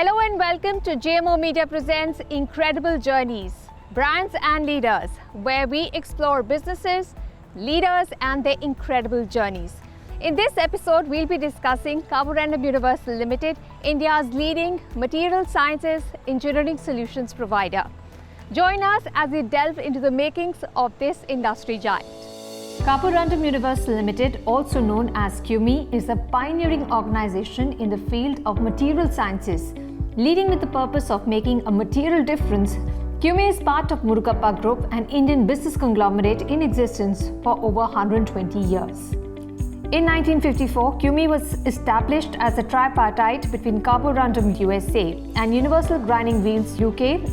Hello and welcome to JMO Media Presents Incredible Journeys, Brands and Leaders, where we explore businesses, leaders and their incredible journeys. In this episode, we'll be discussing Carborundum Universal Limited, India's leading material sciences engineering solutions provider. Join us as we delve into the makings of this industry giant. Carborundum Universal Limited, also known as CUMI, is a pioneering organization in the field of material sciences. Leading with the purpose of making a material difference, CUMI is part of Murugappa Group, an Indian business conglomerate in existence for over 120 years. In 1954, CUMI was established as a tripartite between Carborundum USA and Universal Grinding Wheels UK.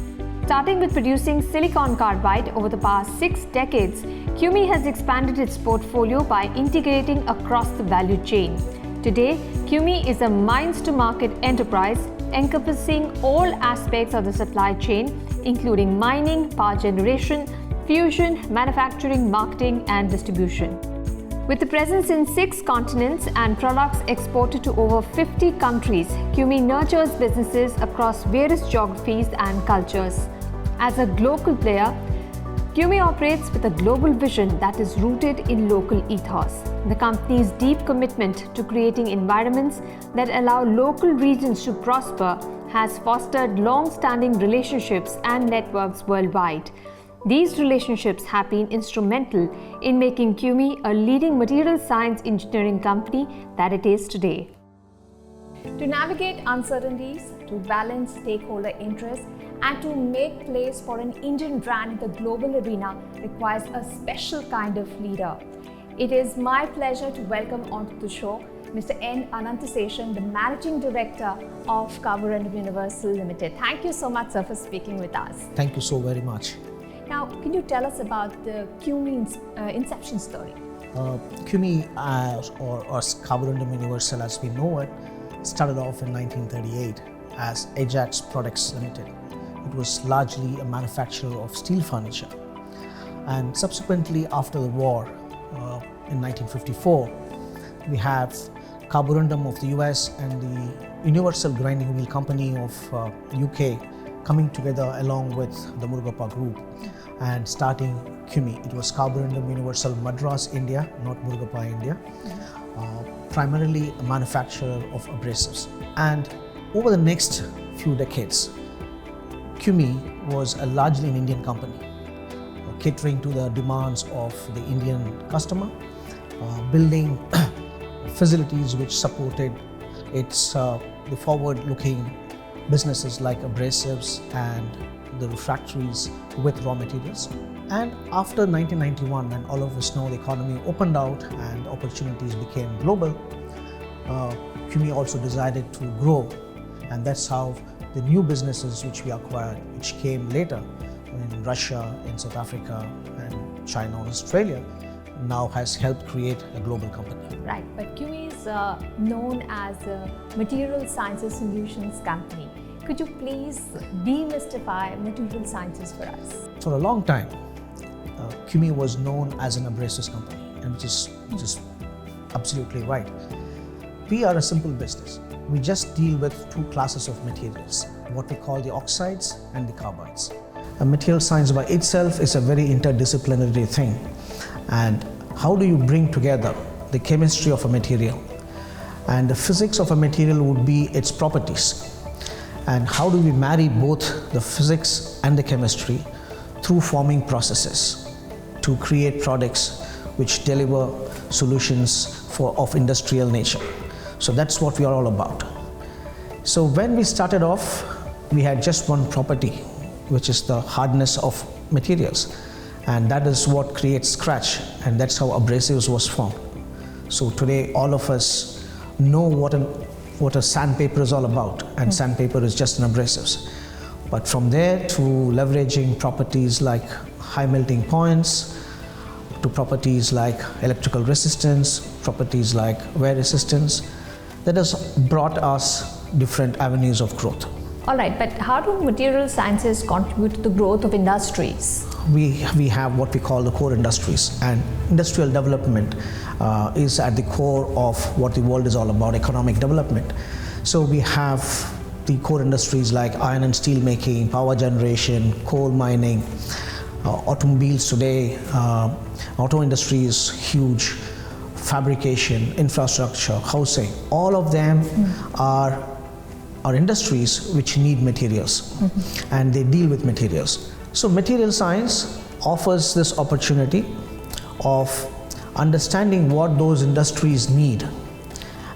Starting with producing silicon carbide over the past 6 decades, CUMI has expanded its portfolio by integrating across the value chain. Today, CUMI is a mines-to-market enterprise encompassing all aspects of the supply chain, including mining, power generation, fusion, manufacturing, marketing, and distribution. With a presence in 6 continents and products exported to over 50 countries, CUMI nurtures businesses across various geographies and cultures. As a global player, CUMI operates with a global vision that is rooted in local ethos. The company's deep commitment to creating environments that allow local regions to prosper has fostered long-standing relationships and networks worldwide. These relationships have been instrumental in making CUMI a leading material science engineering company that it is today. To navigate uncertainties, to balance stakeholder interests, and to make place for an Indian brand in the global arena requires a special kind of leader. It is my pleasure to welcome onto the show Mr. N. Ananthaseshan, the Managing Director of Carborundum Universal Limited. Thank you so much, sir, for speaking with us. Thank you so very much. Now, can you tell us about the CUMI inception story? CUMI, or Carborundum Universal as we know it, started off in 1938 as Ajax Products Limited. It was largely a manufacturer of steel furniture. And subsequently, after the war, in 1954, we have Carborundum of the US and the Universal Grinding Wheel Company of UK coming together along with the Murugappa Group and starting CUMI. It was Carborundum Universal Madras, India, not Murugappa, India. Primarily a manufacturer of abrasives. And over the next few decades, CUMI was a largely an Indian company, catering to the demands of the Indian customer, building facilities which supported its the forward-looking businesses like abrasives and the refractories with raw materials. And after 1991, when all of us know the economy opened out and opportunities became global, CUMI also decided to grow, and that's how the new businesses which we acquired, which came later in Russia, in South Africa, and China and Australia, now has helped create a global company. Right, but CUMI is known as a material sciences solutions company. Could you please demystify material sciences for us? For a long time, CUMI was known as an abrasives company, and which is absolutely right. We are a simple business. We just deal with 2 classes of materials, what we call the oxides and the carbides. A material science by itself is a very interdisciplinary thing. And how do you bring together the chemistry of a material and the physics of a material would be its properties? And how do we marry both the physics and the chemistry through forming processes to create products which deliver solutions of industrial nature? So that's what we are all about. So when we started off, we had just one property, which is the hardness of materials. And that is what creates scratch, and that's how abrasives was formed. So today, all of us know what a sandpaper is all about, and sandpaper is just an abrasives. But from there to leveraging properties like high melting points, to properties like electrical resistance, properties like wear resistance, that has brought us different avenues of growth. All right, but how do material sciences contribute to the growth of industries? We have what we call the core industries, and industrial development is at the core of what the world is all about, economic development. So we have the core industries like iron and steel making, power generation, coal mining, automobiles today, auto industry is huge, fabrication, infrastructure, housing, all of them are industries which need materials, and they deal with materials. So material science offers this opportunity of understanding what those industries need,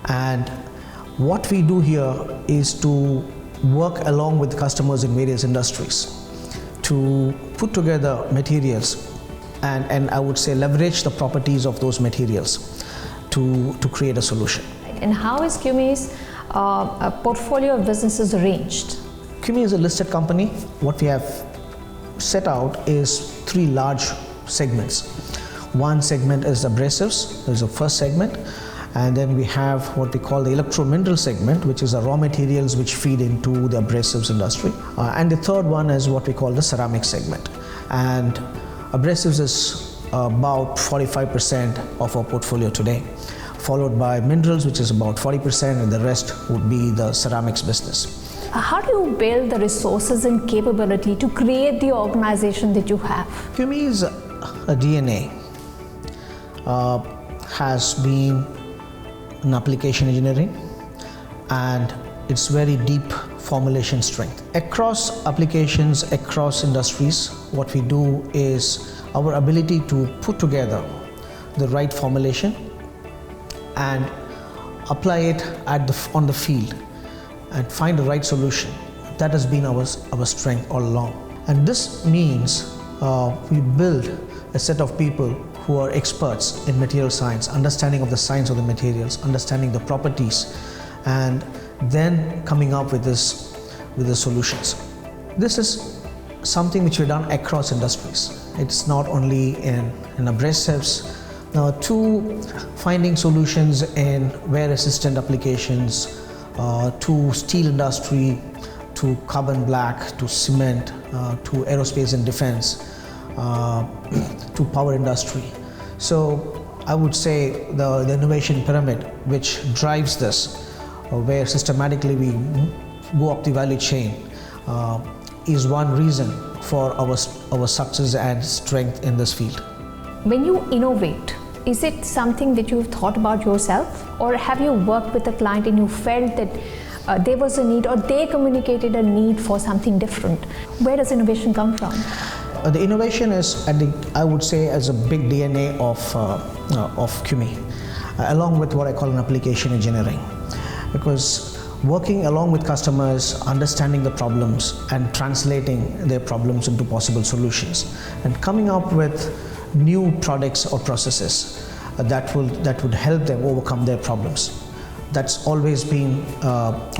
and what we do here is to work along with customers in various industries to put together materials and I would say leverage the properties of those materials to create a solution. And how is CUMI's portfolio of businesses arranged? CUMI is a listed company. What we have set out is 3 large segments. One segment is abrasives, there's a first segment, and then we have what we call the electro-mineral segment, which is the raw materials which feed into the abrasives industry. And the third one is what we call the ceramic segment. And abrasives is about 45% of our portfolio today, followed by minerals, which is about 40%, and the rest would be the ceramics business. How do you build the resources and capability to create the organization that you have? CUMI's DNA has been in application engineering, and it's very deep formulation strength. Across applications, across industries, what we do is our ability to put together the right formulation and apply it on the field and find the right solution. That has been our strength all along. And this means we build a set of people who are experts in material science, understanding of the science of the materials, understanding the properties, and then coming up with the solutions. This is something which we've done across industries. It's not only in abrasives, to finding solutions in wear-resistant applications, to steel industry, to carbon black, to cement, to aerospace and defense, to power industry. So I would say the innovation pyramid which drives this, where systematically we go up the value chain, is one reason for our success and strength in this field. When you innovate, is it something that you've thought about yourself, or have you worked with a client and you felt that there was a need, or they communicated a need for something different? Where does innovation come from? The innovation is, I would say, as a big DNA of CUMI, along with what I call an application engineering. Because working along with customers, understanding the problems and translating their problems into possible solutions, and coming up with new products or processes that would help them overcome their problems. That's always been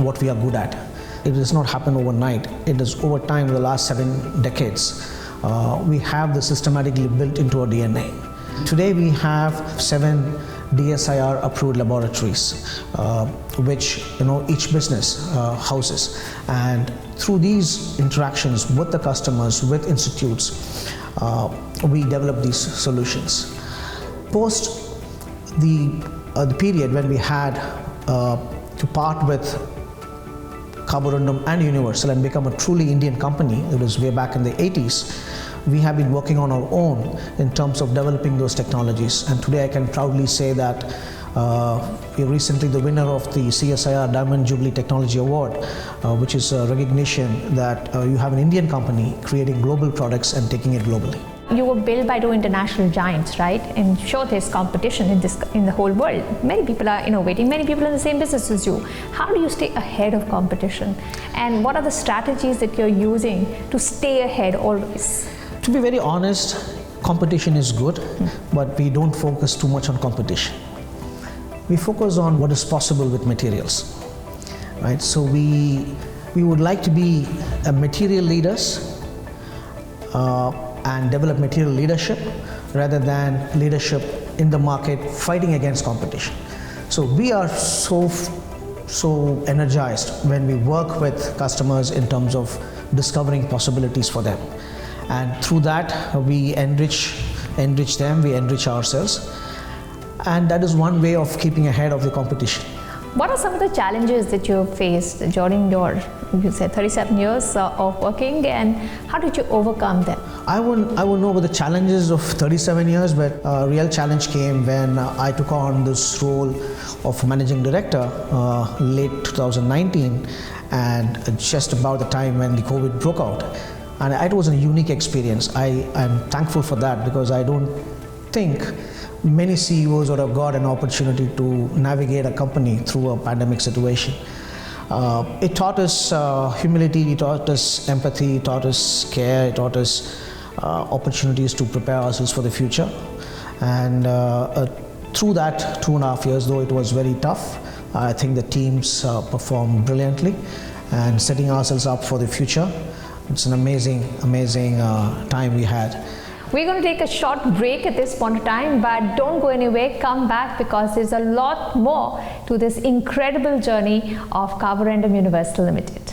what we are good at. It does not happen overnight. It is over time, in the last 7 decades. We have this systematically built into our DNA. Today we have 7 DSIR approved laboratories, which each business houses, and through these interactions with the customers, with institutes, we develop these solutions. Post the period when we had to part with Carborundum and Universal and become a truly Indian company, it was way back in the 80s, we have been working on our own in terms of developing those technologies. And today I can proudly say that we're recently the winner of the CSIR Diamond Jubilee Technology Award, which is a recognition that you have an Indian company creating global products and taking it globally. You were built by 2 international giants, right? And sure, there's competition in the whole world. Many people are innovating, many people in the same business as you. How do you stay ahead of competition? And what are the strategies that you're using to stay ahead always? To be very honest, competition is good, but we don't focus too much on competition. We focus on what is possible with materials, right? So we would like to be material leaders and develop material leadership rather than leadership in the market fighting against competition. So we are so energized when we work with customers in terms of discovering possibilities for them. And through that, we enrich them, we enrich ourselves. And that is one way of keeping ahead of the competition. What are some of the challenges that you have faced during your, you said 37 years of working, and how did you overcome them? I wouldn't know about the challenges of 37 years, but a real challenge came when I took on this role of managing director late 2019, and just about the time when the COVID broke out. And it was a unique experience. I'm thankful for that, because I don't think many CEOs would have got an opportunity to navigate a company through a pandemic situation. It taught us humility, it taught us empathy, it taught us care, it taught us opportunities to prepare ourselves for the future. And through that 2.5 years, though it was very tough, I think the teams performed brilliantly and setting ourselves up for the future. It's an amazing time we had. We're going to take a short break at this point of time, but don't go anywhere, come back, because there's a lot more to this incredible journey of Carborundum Universal Limited.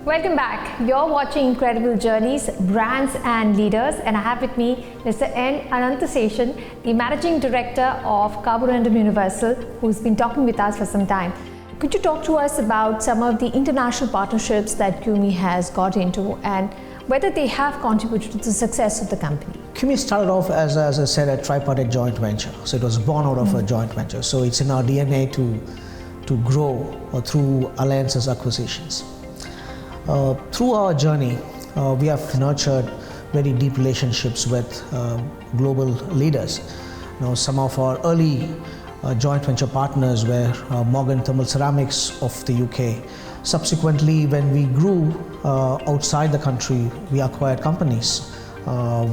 Welcome back. You're watching Incredible Journeys, Brands and Leaders, and I have with me Mr. N. Ananthaseshan, the Managing Director of Carborundum Universal, who's been talking with us for some time. Could you talk to us about some of the international partnerships that CUMI has got into and whether they have contributed to the success of the company? CUMI started off as I said, a tripartite joint venture. So it was born out of a joint venture. So it's in our DNA to grow through alliances, acquisitions. Through our journey, we have nurtured very deep relationships with global leaders. Some of our early joint venture partners were Morgan Thermal Ceramics of the UK. Subsequently, when we grew outside the country, we acquired companies. Our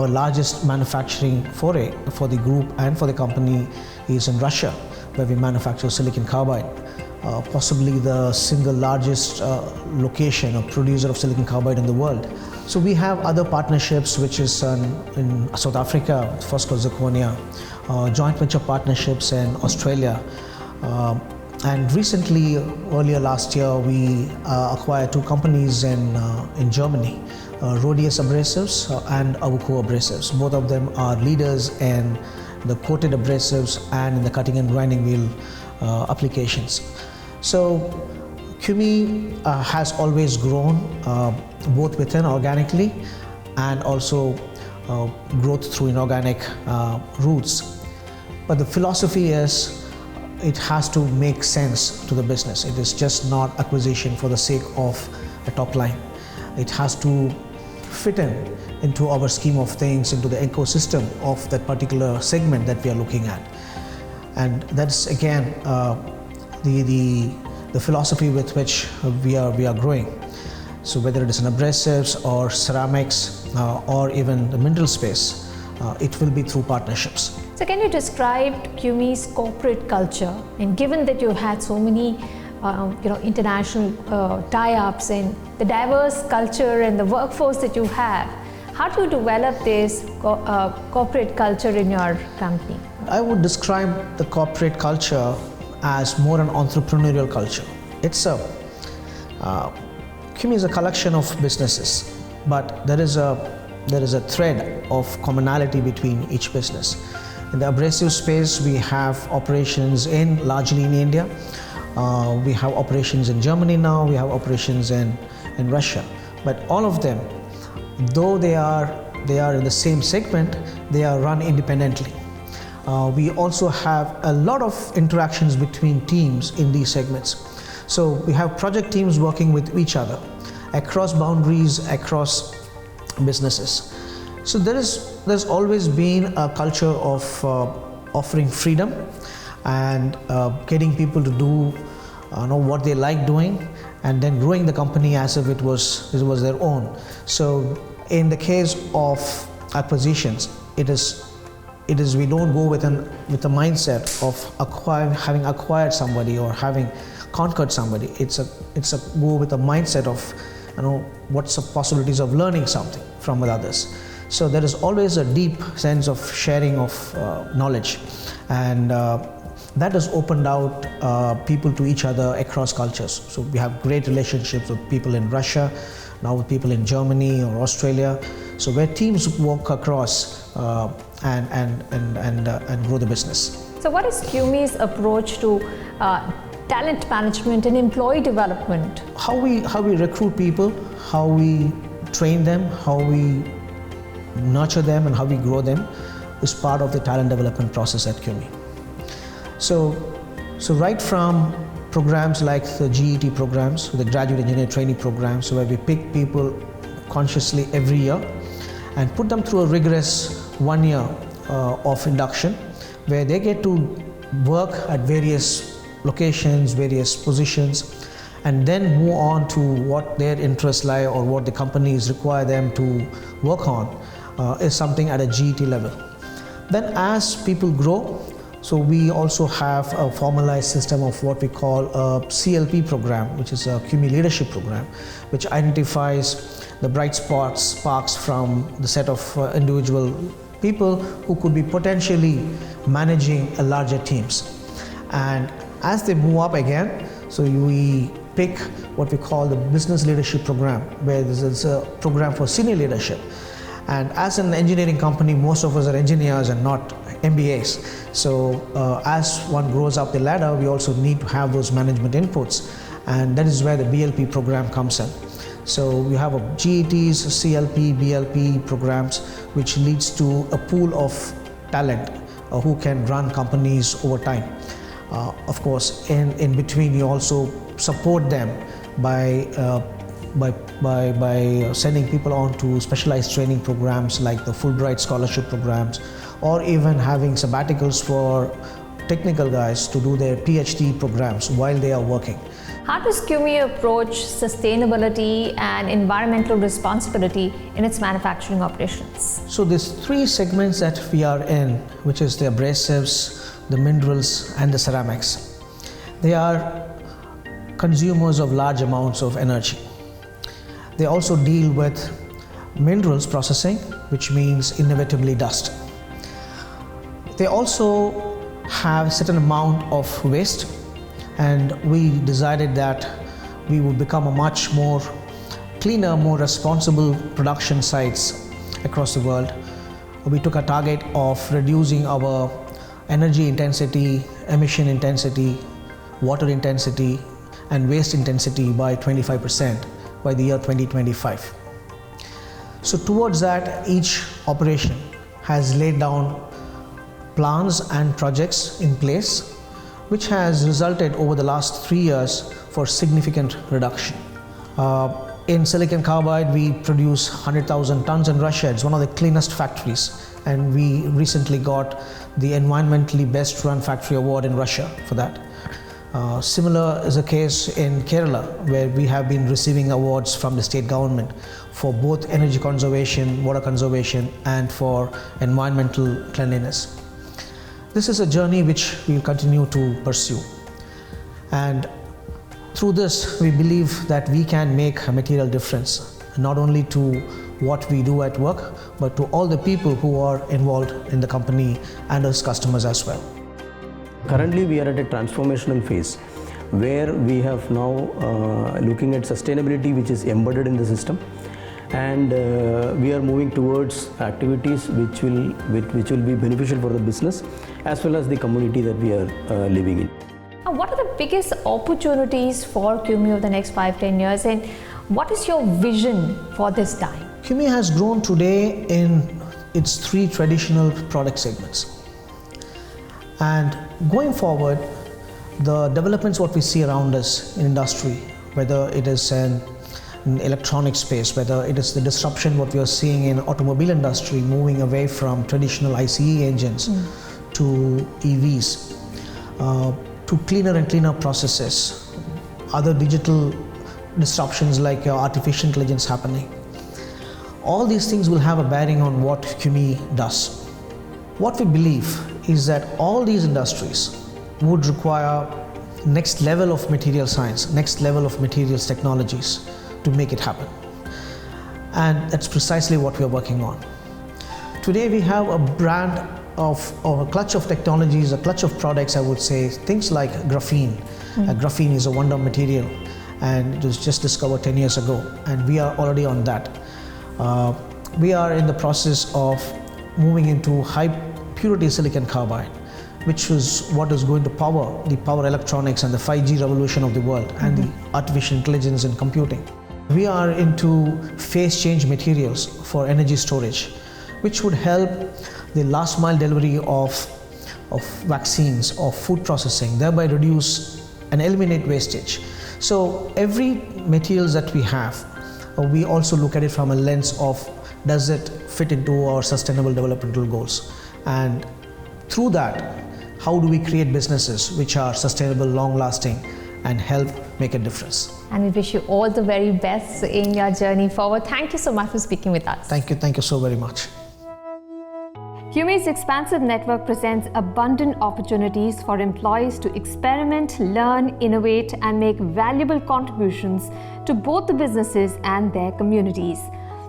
largest manufacturing foray for the group and for the company is in Russia, where we manufacture silicon carbide. Possibly the single largest location or producer of silicon carbide in the world. So we have other partnerships, which is in South Africa, Fosco Zirconia, joint venture partnerships in Australia. And recently, earlier last year, we acquired 2 companies in Germany, Rhodius Abrasives and Avuco Abrasives. Both of them are leaders in the coated abrasives and in the cutting and grinding wheel applications. So CUMI has always grown both within organically and also growth through inorganic routes. But the philosophy is it has to make sense to the business. It is just not acquisition for the sake of a top line. It has to fit into our scheme of things, into the ecosystem of that particular segment that we are looking at. And that's again the philosophy with which we are growing. So whether it is in abrasives or ceramics or even the mineral space, it will be through partnerships. So can you describe CUMI's corporate culture? And given that you've had so many international tie-ups and the diverse culture and the workforce that you have, how do you develop this corporate culture in your company? I would describe the corporate culture as more an entrepreneurial culture. CUMI is a collection of businesses, but there is a thread of commonality between each business. In the abrasive space, we have operations largely in India. We have operations in Germany now. We have operations in Russia. But all of them, though they are in the same segment, they are run independently. We also have a lot of interactions between teams in these segments. So we have project teams working with each other across boundaries, across businesses. So there's always been a culture of offering freedom and getting people to do what they like doing, and then growing the company as if it was their own. So in the case of acquisitions, it is we don't go with a mindset of having acquired somebody or having conquered somebody. It's a go with a mindset of, what's the possibilities of learning something from others. So there is always a deep sense of sharing of knowledge, and that has opened out people to each other across cultures. So we have great relationships with people in Russia, now with people in Germany or Australia. So where teams work across and grow the business. So what is CUMI's approach to talent management and employee development? How we recruit people, how we train them, how we nurture them, and how we grow them is part of the talent development process at CUMI. So right from programs like the GET programs, the graduate engineer training programs, where we pick people consciously every year and put them through a rigorous 1 year of induction, where they get to work at various locations, various positions, and then move on to what their interests lie or what the companies require them to work on, is something at a GET level. Then as people grow, so we also have a formalized system of what we call a CLP program, which is a CUMI leadership program, which identifies the bright sparks from the set of individual people who could be potentially managing a larger teams. And as they move up again, so we pick what we call the business leadership program, where this is a program for senior leadership. And as an engineering company, most of us are engineers and not MBAs. So as one grows up the ladder, we also need to have those management inputs, and that is where the BLP program comes in. So we have a GETs, CLP, BLP programs, which leads to a pool of talent who can run companies over time. Of course, in between, you also support them by sending people on to specialized training programs like the Fulbright scholarship programs, or even having sabbaticals for technical guys to do their PhD programs while they are working. How does CUMI approach sustainability and environmental responsibility in its manufacturing operations? So there's 3 segments that we are in, which is the abrasives, the minerals, and the ceramics. They are consumers of large amounts of energy. They also deal with minerals processing, which means inevitably dust. They also have a certain amount of waste, and we decided that we would become a much more cleaner, more responsible production sites across the world. We took a target of reducing our energy intensity, emission intensity, water intensity, and waste intensity by 25% by the year 2025. So towards that, each operation has laid down plans and projects in place, which has resulted over the last 3 years for significant reduction. In silicon carbide, we produce 100,000 tons in Russia. It's one of the cleanest factories, and we recently got the environmentally best run factory award in Russia for that. Similar is the case in Kerala, where we have been receiving awards from the state government for both energy conservation, water conservation, and for environmental cleanliness. This is a journey which we will continue to pursue, and through this we believe that we can make a material difference, not only to what we do at work, but to all the people who are involved in the company and as customers as well. Currently we are at a transformational phase where we have now looking at sustainability, which is embedded in the system, and we are moving towards activities which will be beneficial for the business as well as the community that we are living in. What are the biggest opportunities for CUMI over the next 5-10 years, and what is your vision for this time? CUMI has grown today in its 3 traditional product segments, and going forward, the developments what we see around us in industry, whether it is in electronic space, whether it is the disruption what we are seeing in automobile industry, moving away from traditional ICE engines to EVs, to cleaner and cleaner processes, other digital disruptions like artificial intelligence happening. All these things will have a bearing on what CUMI does. What we believe is that all these industries would require next level of material science, next level of materials technologies to make it happen. And that's precisely what we are working on. Today we have a brand or a clutch of technologies, a clutch of products, I would say, things like graphene. Graphene is a wonder material and it was just discovered 10 years ago, and we are already on that. We are in the process of moving into high purity silicon carbide, which is what is going to power the power electronics and the 5G revolution of the world and the artificial intelligence and computing. We are into phase change materials for energy storage, which would help the last mile delivery of vaccines or food processing, thereby reduce and eliminate wastage. So every materials that we have, we also look at it from a lens of, does it fit into our sustainable developmental goals? And through that, how do we create businesses which are sustainable, long lasting, and help make a difference? And we wish you all the very best in your journey forward. Thank you so much for speaking with us. Thank you so very much. CUMI's expansive network presents abundant opportunities for employees to experiment, learn, innovate, and make valuable contributions to both the businesses and their communities.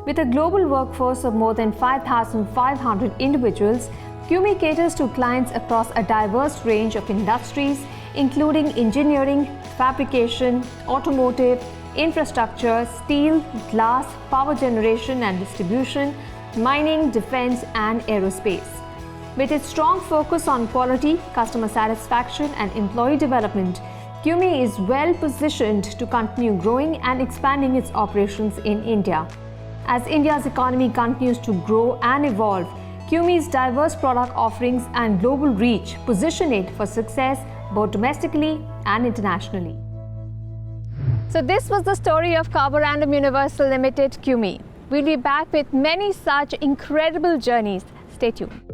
With a global workforce of more than 5,500 individuals, CUMI caters to clients across a diverse range of industries, including engineering, fabrication, automotive, infrastructure, steel, glass, power generation and distribution, mining, defense, and aerospace. With its strong focus on quality, customer satisfaction, and employee development, CUMI is well positioned to continue growing and expanding its operations in India. As India's economy continues to grow and evolve, CUMI's diverse product offerings and global reach position it for success both domestically and internationally. So this was the story of Carborundum Universal Limited, CUMI. We'll be back with many such incredible journeys. Stay tuned.